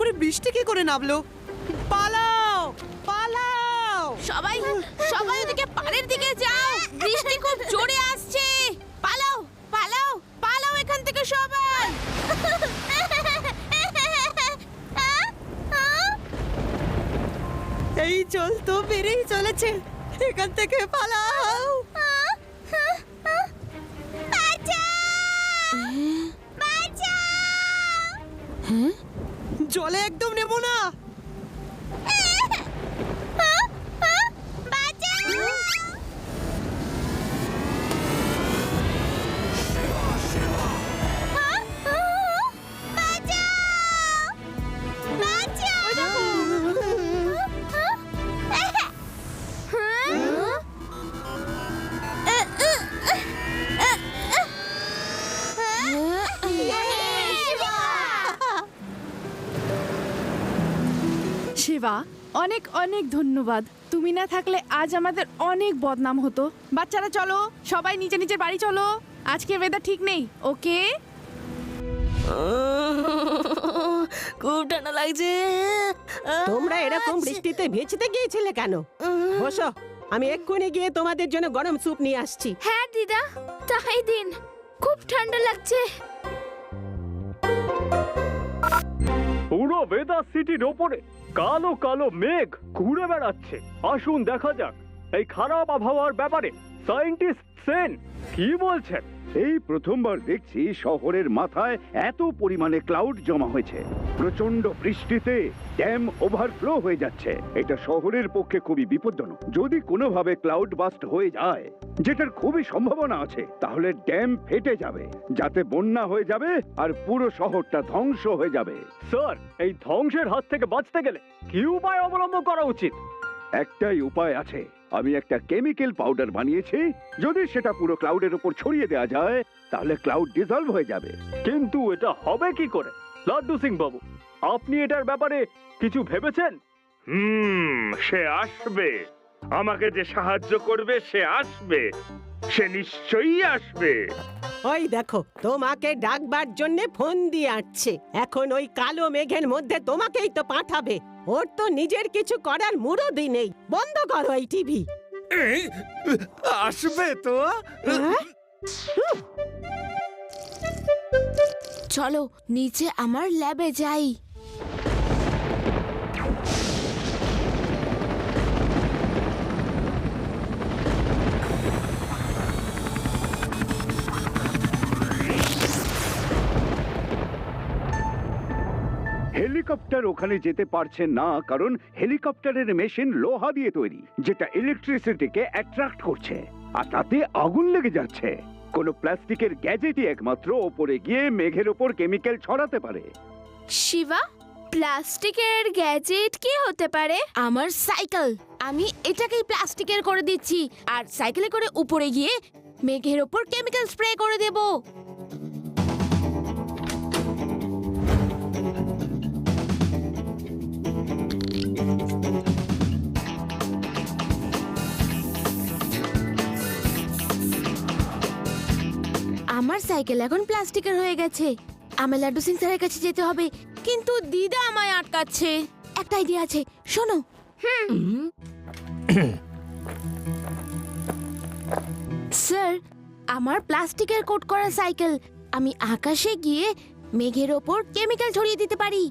উপরে বৃষ্টি কি করে নামলো? পালাও পালাও! সবাই সবাই ওদিকে পাড়ের দিকে যাও, বৃষ্টি খুব জোরে আসছে। পালাও পালাও পালাও এখান থেকে সবাই। এই জল তো বেড়েই চলেছে, এখান থেকে পালাও! জলে একদম নেবো না। শিবা, অনেক অনেক ধন্যবাদ। তুমি না থাকলে আজ আমাদের অনেক বদনাম হতো। বাচ্চারা চলো, সবাই নিচে নিচে বাড়ি চলো, আজকে ওয়েদার ঠিক নেই। ওকে, খুব ঠান্ডা লাগছে। তোমরা এরকম বৃষ্টিতে ভেজতে গিয়েছিলে কেন? বসো, আমি এক্ষুনি গিয়ে তোমাদের জন্য গরম স্যুপ নিয়ে আসছি। হ্যাঁ দিদা, তাই দিন, খুব ঠান্ডা লাগছে। পুরো ভেদার সিটির ওপরে কালো কালো মেঘ ঘুরে বেড়াচ্ছে। আসুন দেখা যাক এই খারাপ আবহাওয়ার ব্যাপারে সায়েন্টিস্ট সেন কি বলছেন। এই প্রথমবার দেখছি শহরের মাথায় এত পরিমাণে ক্লাউড জমা হয়েছে। প্রচন্ড বৃষ্টিতে ড্যাম ওভারফ্লো হয়ে যাচ্ছে। এটা শহরের পক্ষে খুবই বিপজ্জনক। যদি কোনোভাবে ক্লাউড বাস্ট হয়ে যায়, যেটার খুবই সম্ভাবনা আছে, তাহলে ড্যাম ফেটে যাবে, যাতে বন্যা হয়ে যাবে আর পুরো শহরটা ধ্বংস হয়ে যাবে। স্যার, এই ধ্বংসের হাত থেকে বাঁচতে গেলে কি উপায় অবলম্বন করা উচিত? একটাই উপায় আছে। আমি একটা কেমিক্যাল পাউডার বানিয়েছি। যদি সেটা পুরো ক্লাউডের উপর ছড়িয়ে দেওয়া যায়, তাহলে ক্লাউড ডিসলভ হয়ে যাবে। কিন্তু এটা হবে কি করে? লাড্ডু সিং বাবু, আপনি এটার ব্যাপারে কিছু ভেবেছেন? সে আসবে। আমাকে যে সাহায্য করবে সে আসবে, সে নিশ্চয়ই আসবে। ওই দেখো, তোমাকে ডাকবার জন্য ফোন দিয়ে আসছে। এখন ওই কালো মেঘের মধ্যে তোমাকেই তো পাঠাবে। ওর তো নিজের কিছু করার মুরদই নেই। বন্ধ করো এই টিভি। আসবে তো। চলো নিচে আমার ল্যাবে যাই। হেলিকপ্টার ওখানে যেতে পারছে না, কারণ হেলিকপ্টারের মেশিন লোহা দিয়ে তৈরি, যেটা ইলেকট্রিসিটিকে অ্যাট্রাক্ট করছে, আর তাতে আগুন লেগে যাচ্ছে। কোনো প্লাস্টিকের গ্যাজেটই একমাত্র ওপরে গিয়ে মেঘের ওপর কেমিক্যাল ছড়াতে পারে। শিবা, প্লাস্টিকের গ্যাজেট কি হতে পারে? আমার সাইকেল। আমি এটাকেই প্লাস্টিকের করে দিচ্ছি, আর সাইকেলে করে উপরে গিয়ে মেঘের ওপর কেমিক্যাল স্প্রে করে দেব। আমার সাইকেল এখন প্লাস্টিকের হয়ে গেছে। আমার লাড্ডু সিং স্যারের কাছে যেতে হবে, কিন্তু দিদা আমায় আটকাচ্ছে। একটা আইডিয়া আছে, শোনো। স্যার, আমার প্লাস্টিকের কোট করা সাইকেল, আমি আকাশে গিয়ে মেঘের ওপর কেমিক্যাল ছড়িয়ে দিতে পারি।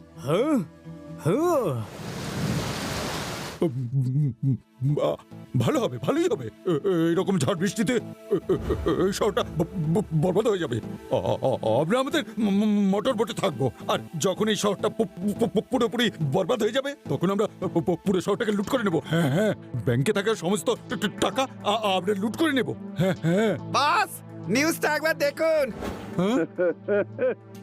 ভালো হবে, ভালোই হবে। এরকম ঝড় বৃষ্টিতে শহরটা বরবাদ হয়ে যাবে। আমরা আমাদের মোটর বোটে থাকবো, আর যখন এই শহরটা পুরোপুরি বরবাদ হয়ে যাবে, তখন আমরা পুরো শহরটাকে লুট করে নেবো। হ্যাঁ হ্যাঁ, ব্যাংকে থাকা সমস্ত টাকা আমরা লুট করে নেবো। হ্যাঁ হ্যাঁ। বাস, নিউজটা একবার দেখুন।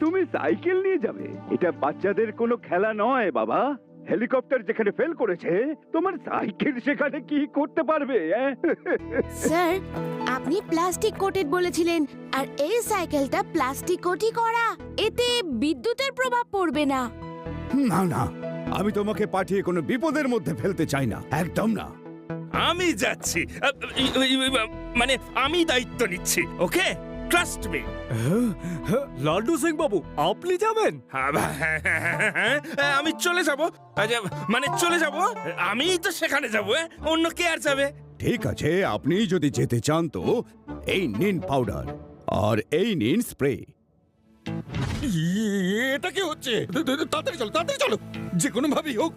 তুমি সাইকেল নিয়ে যাবে? এটা বাচ্চাদের কোনো খেলা নয় বাবা। হেলিকপ্টার যেখানে ফেল করেছে, তোমার সাইকেল সেখানে কি করতে পারবে? স্যার, আপনি প্লাস্টিক কোটেড বলেছিলেন, আর এই সাইকেলটা প্লাস্টিক কোটই করা, এতে বিদ্যুতের প্রভাব পড়বে না। না না, আমি তোমাকে পাঠিয়ে কোনো বিপদের মধ্যে ফেলতে চাই না, একদম না। আমি যাচ্ছি, মানে আমি দায়িত্ব নিচ্ছি। ওকে, ট্রাস্ট মি। লাড্ডু সিং বাবু আপনি যাবেন? আমি চলে যাব, মানে চলে যাব, আমিই তো সেখানে যাব, অন্য কে আর যাবে? ঠিক আছে, আপনি যদি যেতে চান তো এই নিন পাউডার আর এই নিন স্প্রে। এটা কি হচ্ছে? তাড়াতাড়ি চলো, তাড়াতাড়ি চলো, যে কোনো ভাবেই হোক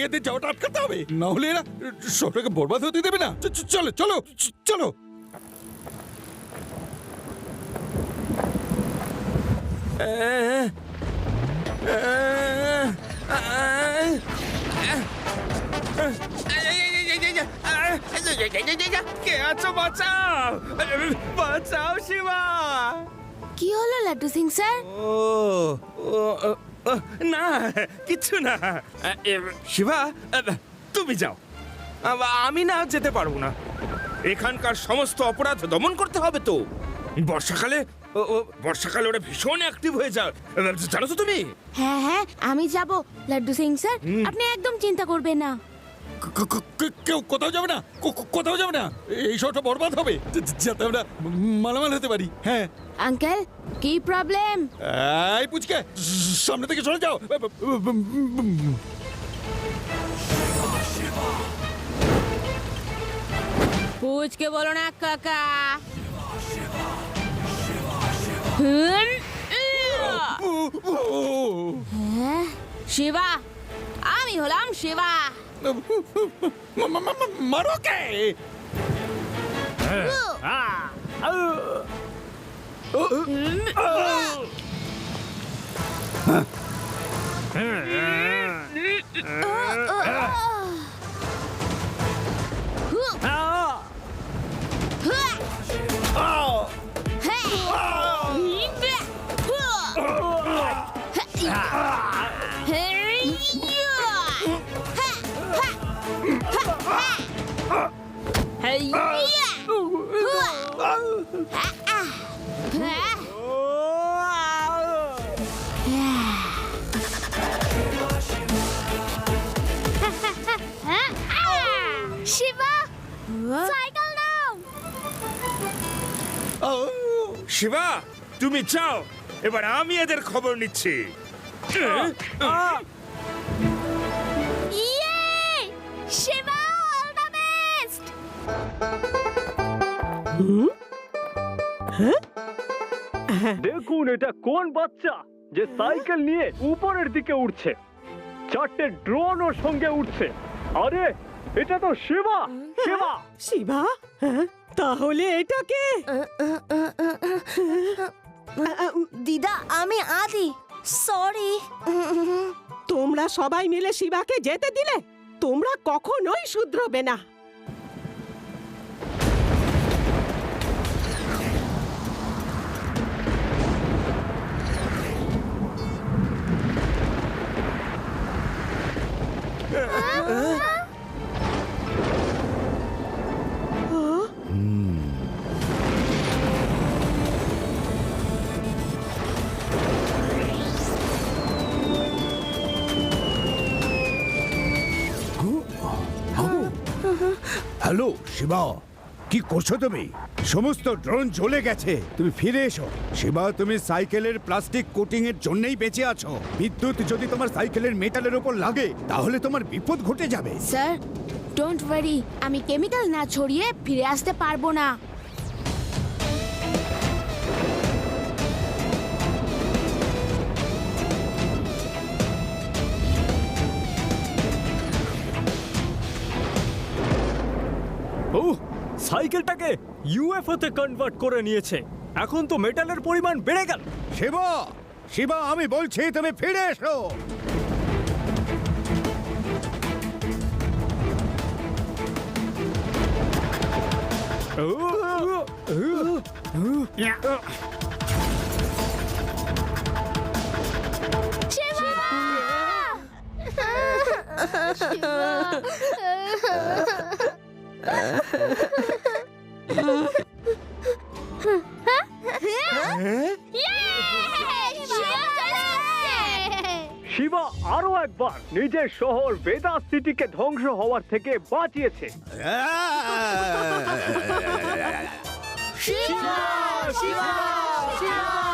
এদের যাওয়াটা আটকাতে হবে, না হলে এরা সবটাকে বরবাদ হতে দেবে না। চলো চলো চলো। কে আছো? বাঁচাও, বাঁচাও শিবা। কি হলো লাড্ডু সিং স্যার? ও না, কিছু না। শিবা, তুমি যাও, আমি না যেতে পারবো না। এখানকার সমস্ত অপরাধ দমন করতে হবে তো। বর্ষাকালে বর্ষাকালে ওরা ভীষণ অ্যাক্টিভ হয়ে যায়, জানো তো তুমি? হ্যাঁ হ্যাঁ, আমি যাব লাড্ডু সিং স্যার, আপনি একদম চিন্তা করবেন না। কেউ কোথাও যাবে না, কোথাও যাবে না, এই শহরটা বরবাদ হবে, যাতে আমরা মালামাল হতে পারি। হ্যাঁ আঙ্কেল, কি প্রবলেম? এই পুচকে, সামনে থেকে সরে যাও। পুচকে বলো না কাকা। হ্যাঁ, শিবা, আমি হলাম শিবা। মারো কে? শিবা, সাইকেল নাও। শিবা, তুমি যাও, এবার আমি এদের খবর নিচ্ছি। Shiba, all the best. দেখুন এটা কোন বাচ্চা যে সাইকেল নিয়ে উপরের দিকে উঠছে, 4টে ড্রোন ওর সঙ্গে উঠছে। আরে এটা তো শিবা। শিবা, শিবা, হ্যাঁ, তাহলে এটাকে দিদা, আমি আদি, সরি। তোমরা সবাই মিলে শিবাকে যেতে দিলে? তোমরা কখনোই শুধরবে না। হ্যালো শিবা, কি করছো তুমি? সমস্ত ড্রোন জ্বলে গেছে, তুমি ফিরে এসো। শিবা, তুমি সাইকেলের প্লাস্টিক কোটিং এর জন্যই বেঁচে আছো। বিদ্যুৎ যদি তোমার সাইকেলের মেটালের উপর লাগে তাহলে তোমার বিপদ ঘটে যাবে। স্যার, ডোন্ট ওয়ারি, আমি কেমিক্যাল না ছড়িয়ে ফিরে আসতে পারবো না। সাইকেলটাকে ইউএফও তে কনভার্ট করে নিয়েছে, এখন তো মেটালের পরিমাণ বেড়ে গেল। শিবা, শিবা, আমি বলছি তুমি ফিরে এসো। শিবা আরো একবার নিজের শহর বেদা সিটিকে ধ্বংস হওয়ার থেকে বাঁচিয়েছে। শিবা শিবা শিবা